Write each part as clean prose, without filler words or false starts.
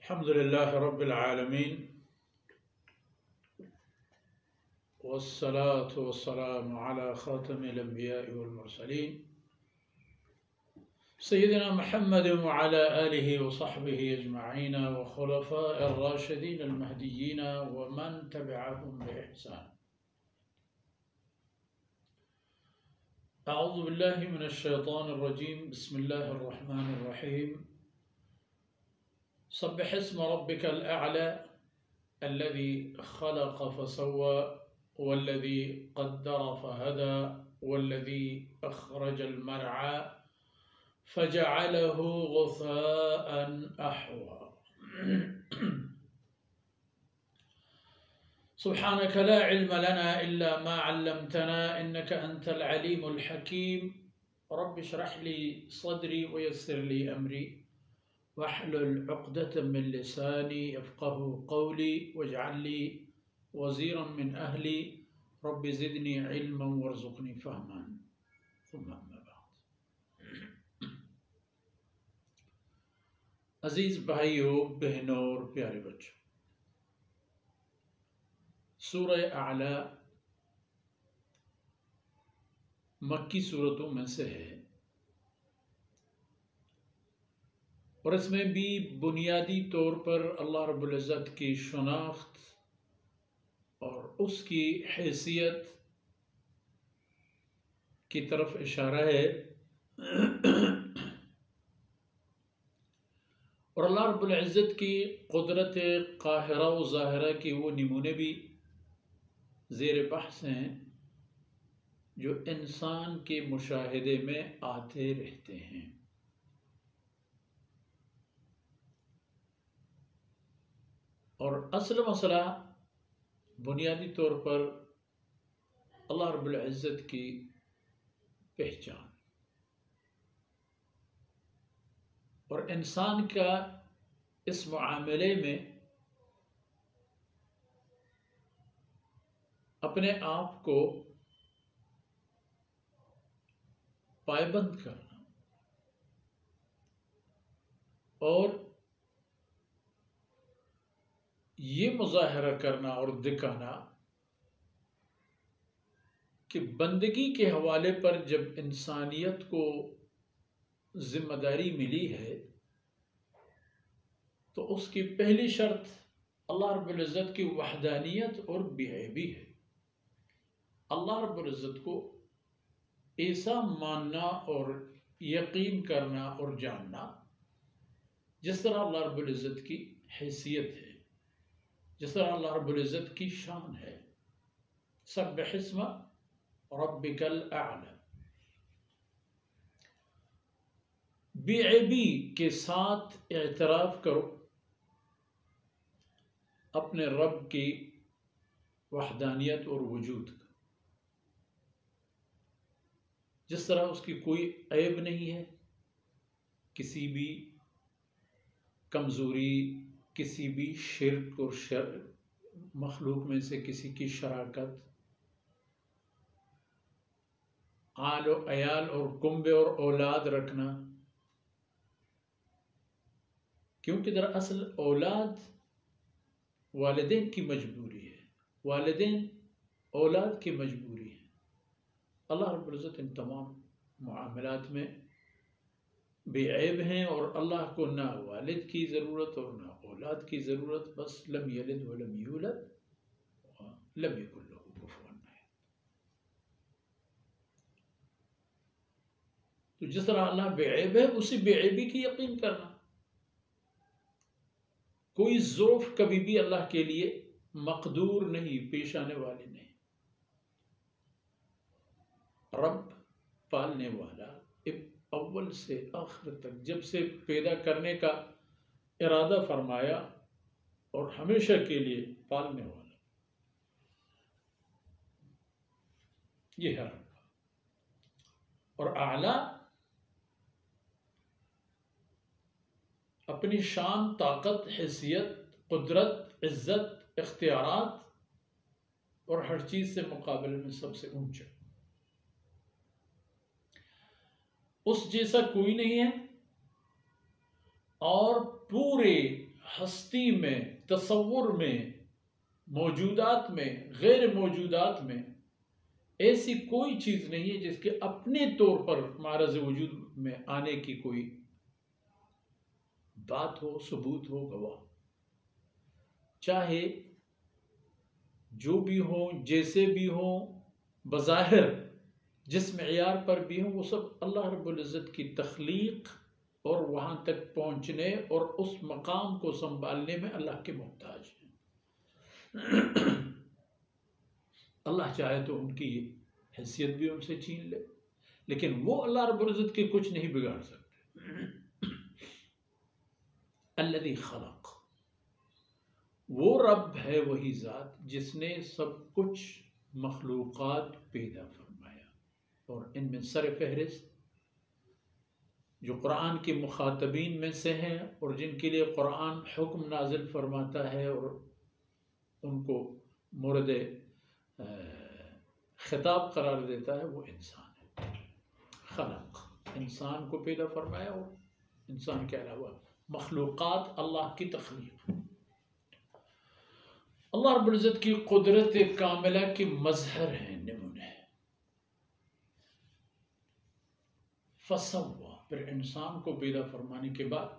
الحمد لله رب العالمين والصلاة والسلام على خاتم الأنبياء والمرسلين سيدنا محمد وعلى آله وصحبه أجمعين وخلفاء الراشدين المهديين ومن تبعهم بإحسان. أعوذ بالله من الشيطان الرجيم. بسم الله الرحمن الرحيم. سبح اسم ربك الأعلى الذي خلق فسوى والذي قدر فهدى والذي أخرج المرعى فجعله غثاء أحوى. سبحانك لا علم لنا إلا ما علمتنا إنك أنت العليم الحكيم. رب اشرح لي صدري ويسر لي أمري واحلل عقدة من لساني يفقه قولي واجعل لي وزيرا من أهلي رب زدني علما وارزقني فهما. ثم أما بعد. عزیز بھائیوں، بہنوں اور پیارے بچوں، سورہ اعلی مکی سورتوں میں سے ہے اور اس میں بھی بنیادی طور پر اللہ رب العزت کی شناخت اور اس کی حیثیت کی طرف اشارہ ہے اور اللہ رب العزت کی قدرت قاہرہ و ظاہرہ کی وہ نمونے بھی زیر بحث ہیں جو انسان کے مشاہدے میں آتے رہتے ہیں. اور اصل مسئلہ بنیادی طور پر اللہ رب العزت کی پہچان اور انسان کا اس معاملے میں اپنے آپ کو پائبند کرنا اور یہ مظاہرہ کرنا اور دکھانا کہ بندگی کے حوالے پر جب انسانیت کو ذمہ داری ملی ہے تو اس کی پہلی شرط اللہ رب العزت کی وحدانیت اور بے عیبی ہے. اللہ رب العزت کو ایسا ماننا اور یقین کرنا اور جاننا جس طرح اللہ رب العزت کی حیثیت ہے، جس طرح اللہ رب العزت کی شان ہے. سبح اسم ربک الاعلی. بے عیبی کے ساتھ اعتراف کرو اپنے رب کی وحدانیت اور وجود کا، جس طرح اس کی کوئی عیب نہیں ہے، کسی بھی کمزوری، کسی بھی شرک اور مخلوق میں سے کسی کی شراکت، آل و عیال اور کنبے اور اولاد رکھنا، کیونکہ دراصل اولاد والدین کی مجبوری ہے، والدین اولاد کی مجبوری ہے. اللہ رب العزت ان تمام معاملات میں بے عیب ہیں اور اللہ کو نہ والد کی ضرورت اور نہ اولاد کی ضرورت. بس لم یلد ولم یولد لم یکن لہ کفوا احد. تو جس طرح اللہ بے عیب ہے اسی بے عیبی کی یقین کرنا. کوئی ضعف کبھی بھی اللہ کے لیے مقدور نہیں، پیش آنے والے نہیں. رب پالنے والا اول سے آخر تک جب سے پیدا کرنے کا ارادہ فرمایا اور ہمیشہ کے لیے پالنے والا، یہ ہے رب. اور اعلیٰ اپنی شان، طاقت، حیثیت، قدرت، عزت، اختیارات اور ہر چیز سے مقابلے میں سب سے اونچا. اس جیسا کوئی نہیں ہے اور پورے ہستی میں، تصور میں، موجودات میں، غیر موجودات میں ایسی کوئی چیز نہیں ہے جس کے اپنے طور پر معرض وجود میں آنے کی کوئی بات ہو، ثبوت ہو، گواہ، چاہے جو بھی ہوں، جیسے بھی ہوں، بظاہر جس معیار پر بھی ہوں، وہ سب اللہ رب العزت کی تخلیق اور وہاں تک پہنچنے اور اس مقام کو سنبھالنے میں اللہ کے محتاج ہیں۔ اللہ چاہے تو ان کی حیثیت بھی ان سے چھین لے، لیکن وہ اللہ رب العزت کے کچھ نہیں بگاڑ سکتے۔ الذی خلق، وہ رب ہے، وہی ذات جس نے سب کچھ مخلوقات پیدا فرمایا، اور ان میں سر فہرست جو قرآن کے مخاطبین میں سے ہیں اور جن کے لیے قرآن حکم نازل فرماتا ہے اور ان کو مورد خطاب قرار دیتا ہے، وہ انسان ہے۔ خلق، انسان کو پیدا فرمایا، اور انسان کے علاوہ مخلوقات اللہ کی تخلیق۔ اللہ رب العزت کی قدرت کاملہ کے مظہر ہیں، نمونے۔ فسوا، پھر انسان کو پیدا فرمانے کے بعد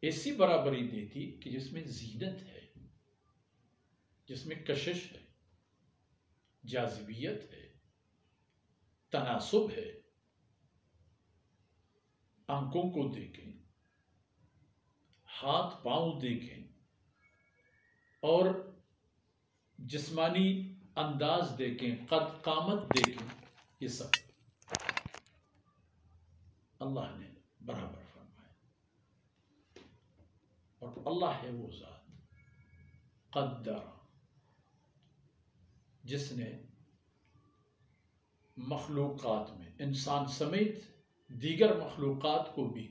ایسی برابری دیتی کہ جس میں زینت ہے، جس میں کشش ہے، جاذبیت ہے، تناسب ہے۔ آنکھوں کو دیکھیں، ہاتھ پاؤں دیکھیں، اور جسمانی انداز دیکھیں، قد قامت دیکھیں، یہ سب اللہ نے برابر فرمایا۔ اور اللہ ہے وہ ذات قدر، جس نے مخلوقات میں انسان سمیت دیگر مخلوقات کو بھی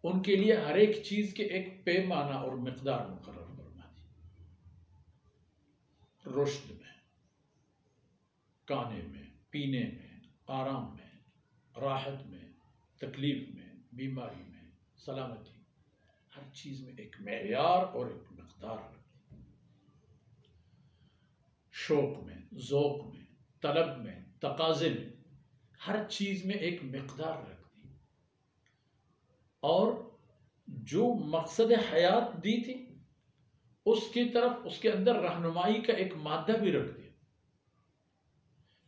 ان کے لیے ہر ایک چیز کے ایک پیمانہ اور مقدار مقرر فرما دی۔ رشد میں، کانے میں، پینے میں، آرام میں، راحت میں، تکلیف میں، بیماری میں، سلامتی، ہر چیز میں ایک معیار اور ایک مقدار رکھ دی۔ شوق میں، ذوق میں، طلب میں، تقاضے میں، ہر چیز میں ایک مقدار رکھ دی، اور جو مقصد حیات دی تھی اس کی طرف، اس کے اندر رہنمائی کا ایک مادہ بھی رکھ دیا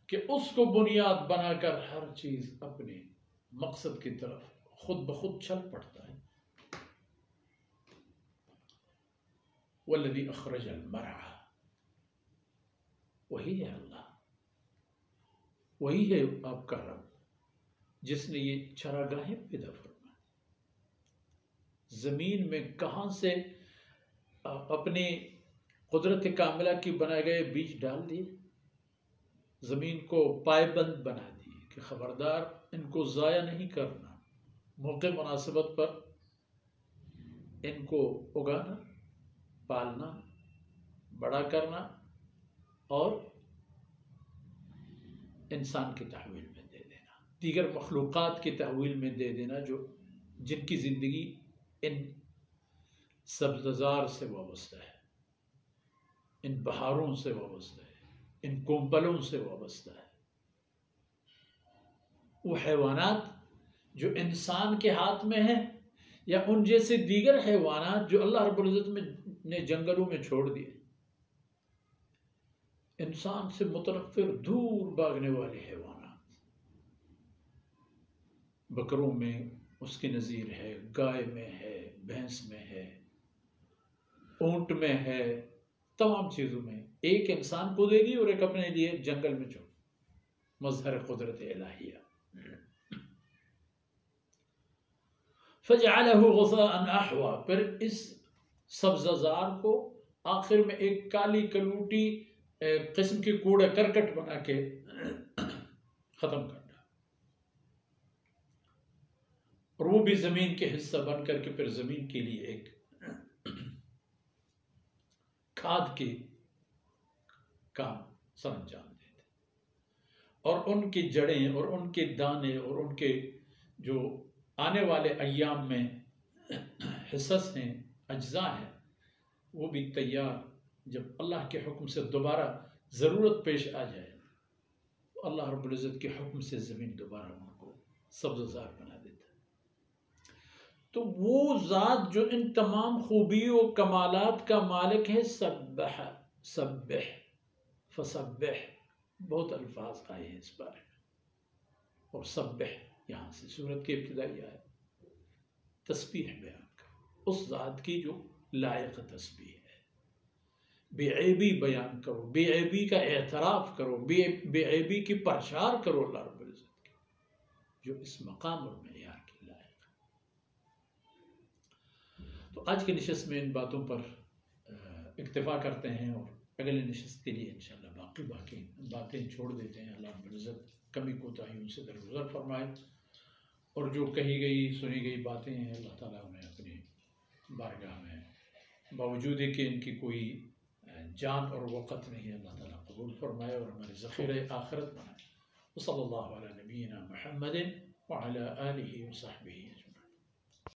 کہ اس کو بنیاد بنا کر ہر چیز اپنے مقصد کی طرف خود بخود چل پڑتا ہے۔ والذی اخرج المرعى، وہی ہے اللہ، وہی ہے آپ کا رب جس نے یہ چراگاہیں پیدا فرمائی۔ زمین میں کہاں سے اپنی قدرت کاملہ کی بنائے گئے بیج ڈال دیے، زمین کو پائبند بنا دی کہ خبردار ان کو ضائع نہیں کرنا، موقع مناسبت پر ان کو اگانا، پالنا، بڑا کرنا، اور انسان کی تحویل میں دے دینا، دیگر مخلوقات کی تحویل میں دے دینا، جن کی زندگی ان سبززار سے وابستہ ہے، ان بہاروں سے وابستہ ہے، ان کومپلوں سے وابستہ ہے۔ وہ حیوانات جو انسان کے ہاتھ میں ہیں، یا ان جیسے دیگر حیوانات جو اللہ رب العزت نے جنگلوں میں چھوڑ دیے، انسان سے متنفر دور بھاگنے والے حیوانات، بکروں میں اس کی نظیر ہے، گائے میں ہے، بھینس میں ہے، اونٹ میں ہے، تمام چیزوں میں ایک انسان کو دے دی اور ایک اپنے لیے جنگل میں چھوڑ، مظہر قدرت الہیہ۔ فَجَعَلَهُ غُثَاءً أَحْوَىٰ، پھر اس سبززار کو آخر میں ایک کالی کلوٹی قسم کی کوڑا کرکٹ بنا کے ختم کر ڈالا، اور وہ بھی زمین کے حصہ بن کر کے پھر زمین کے لیے ایک کھاد کے کام سر انجام دیتے، اور ان کی جڑیں اور ان کے دانے اور ان کے جو آنے والے ایام میں حصص ہیں، اجزاء ہیں، وہ بھی تیار جب اللہ کے حکم سے دوبارہ ضرورت پیش آ جائے تو اللہ رب العزت کے حکم سے زمین دوبارہ ان کو سبززار بنا دیتا ہے۔ تو وہ ذات جو ان تمام خوبیوں و کمالات کا مالک ہے، سبح سبح فسبح، بہت الفاظ آئے ہیں اس بارے میں، اور سبح یہاں سے سورت کی ابتدائی آئے، تسبیح بیان کرو اس ذات کی جو لائق تسبیح ہے، بے عیبی بیان کرو، بے عیبی کا اعتراف کرو، بے عیبی کی پرچار کرو اللہ رب العزت کی، جو اس مقام اور معیار کے لائق ہے۔ تو آج کی نشست میں ان باتوں پر اکتفا کرتے ہیں، اور اگلے نشست کے لیے انشاءاللہ باقی باتیں چھوڑ دیتے ہیں۔ اللہ رب العزت کمی کوتاہیوں سے درگزر فرمائے، اور جو کہی گئی سنی گئی باتیں ہیں اللہ تعالیٰ انہیں اپنی بارگاہ میں باوجود ہے کہ ان کی کوئی جان اور وقت نہیں ہے، اللہ تعالیٰ قبول فرمائے اور ہمارے ذخیرہ آخرت بنائے۔ وصلی اللہ علی نبینا محمد وعلی آلہ وصحبہ اجمعین۔